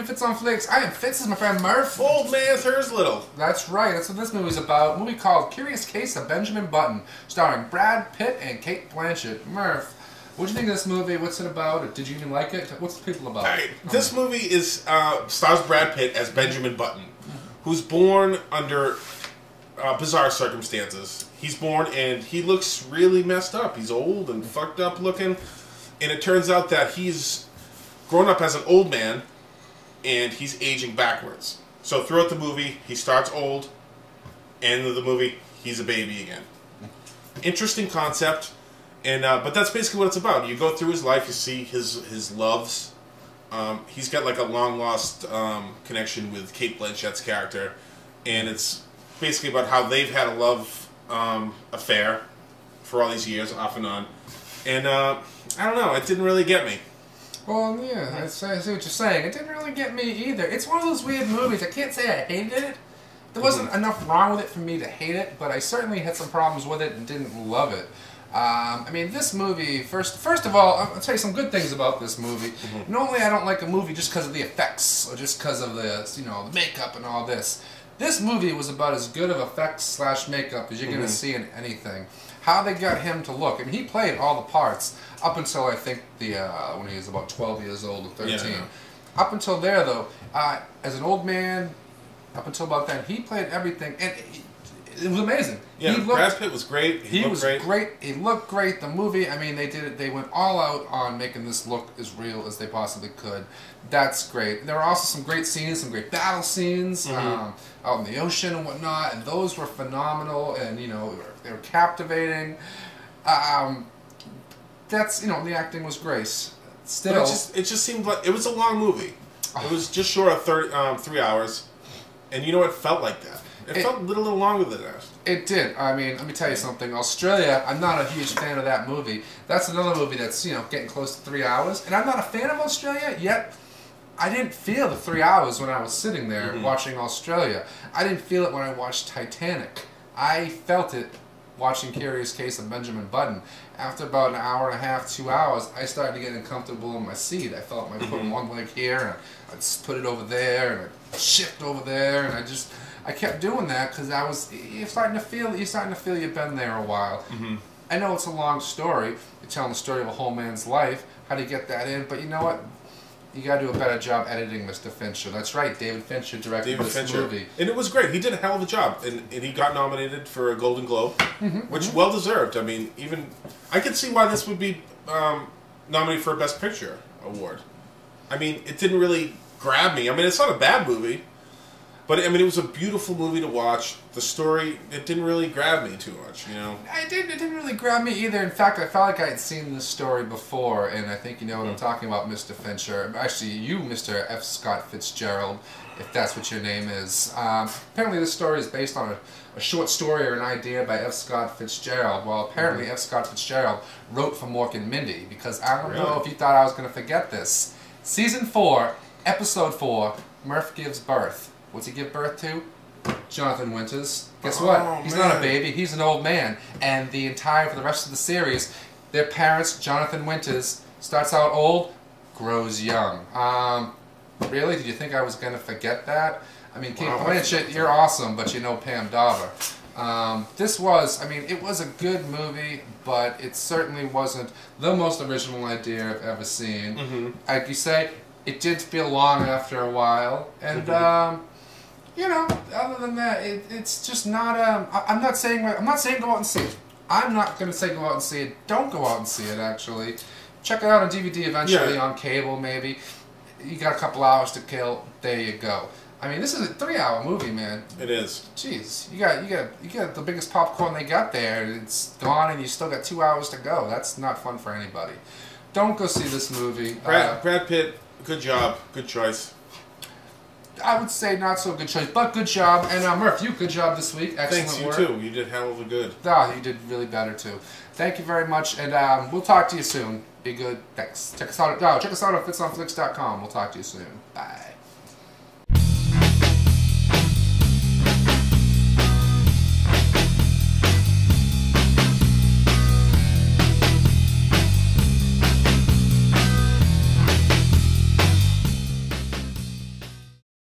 Fitz on Flix. I am Fitz, this is my friend Murph. Old man's hers little. That's right, that's what this movie's about. A movie called Curious Case of Benjamin Button, starring Brad Pitt and Cate Blanchett. Murph, what'd you think of this movie? What's it about? Did you even like it? What's the people about? Right. This movie is stars Brad Pitt as Benjamin Button, who's born under bizarre circumstances. He's born and he looks really messed up. He's old and fucked up looking. And it turns out that he's grown up as an old man and he's aging backwards. So throughout the movie, he starts old, and in the movie, he's a baby again. Interesting concept, and but that's basically what it's about. You go through his life, you see his loves. He's got like a long-lost connection with Cate Blanchett's character, and it's basically about how they've had a love affair for all these years, off and on. And I don't know, it didn't really get me. Well, yeah, I see what you're saying. It didn't really get me either. It's one of those weird movies. I can't say I hated it. There wasn't enough wrong with it for me to hate it, but I certainly had some problems with it and didn't love it. I mean, this movie, first of all, I'll tell you some good things about this movie. Normally I don't like a movie just because of the effects, or just because of the, the makeup and all this. This movie was about as good of effects slash makeup as you're going to see in anything. How they got him to look, and he played all the parts up until I think when he was about 12 years old or 13. Yeah. Up until there, though, as an old man, up until about then, he played everything, and it was amazing. Yeah, Brad Pitt was great. He was great. He looked great. The movie, I mean, they did it. They went all out on making this look as real as they possibly could. That's great. There were also some great scenes, some great battle scenes out in the ocean and whatnot, and those were phenomenal. And they were captivating. That's the acting was great. Still, it just seemed like it was a long movie. It was just short of 3 hours, and it felt like that. It felt a little longer than that. It did. I mean, let me tell you something. Australia, I'm not a huge fan of that movie. That's another movie that's, getting close to 3 hours. And I'm not a fan of Australia, yet I didn't feel the 3 hours when I was sitting there watching Australia. I didn't feel it when I watched Titanic. I felt it watching Curious Case of Benjamin Button. After about an hour and a half, 2 hours, I started to get uncomfortable in my seat. I felt like putting one leg here, and I'd put it over there, and I'd shift over there, and I kept doing that because you're starting to feel you've been there a while. I know it's a long story. You're telling the story of a whole man's life. How do you get that in? But you know what? You got to do a better job editing, Mr. Fincher. That's right, David Fincher directed this movie. And it was great. He did a hell of a job. And he got nominated for a Golden Globe, which well deserved. I mean, I could see why this would be nominated for a Best Picture award. I mean, it didn't really grab me. I mean, it's not a bad movie. But, I mean, it was a beautiful movie to watch. The story, it didn't really grab me too much, It didn't really grab me either. In fact, I felt like I had seen this story before, and I think you know what I'm talking about, Mr. Fincher. Actually, you, Mr. F. Scott Fitzgerald, if that's what your name is. Apparently, this story is based on a short story or an idea by F. Scott Fitzgerald. Well, apparently, F. Scott Fitzgerald wrote for Mork and Mindy, because I don't know if you thought I was going to forget this. Season 4, Episode 4, Murph Gives Birth. What's he give birth to? Jonathan Winters. Guess what? He's not a baby. He's an old man. And for the rest of the series, their parents, Jonathan Winters, starts out old, grows young. Really? Did you think I was going to forget that? I mean, Cate Blanchett, you're awesome, but you know Pam Dauber. It was a good movie, but it certainly wasn't the most original idea I've ever seen. Like you say, it did feel long after a while, and other than that, it's just not. I'm not saying go out and see it. I'm not going to say go out and see it. Don't go out and see it. Actually, check it out on DVD eventually, on cable maybe. You got a couple hours to kill. There you go. I mean, this is a 3-hour movie, man. It is. Jeez, you got the biggest popcorn they got there. It's gone, and you still got 2 hours to go. That's not fun for anybody. Don't go see this movie. Brad Pitt, good job, good choice. I would say not so good choice, but good job. And Murph, good job this week. Excellent work. Thanks, you too. You did hell of a good. You did really better too. Thank you very much, and we'll talk to you soon. Be good. Thanks. Check us out at FitzOnFlix.com. We'll talk to you soon. Bye.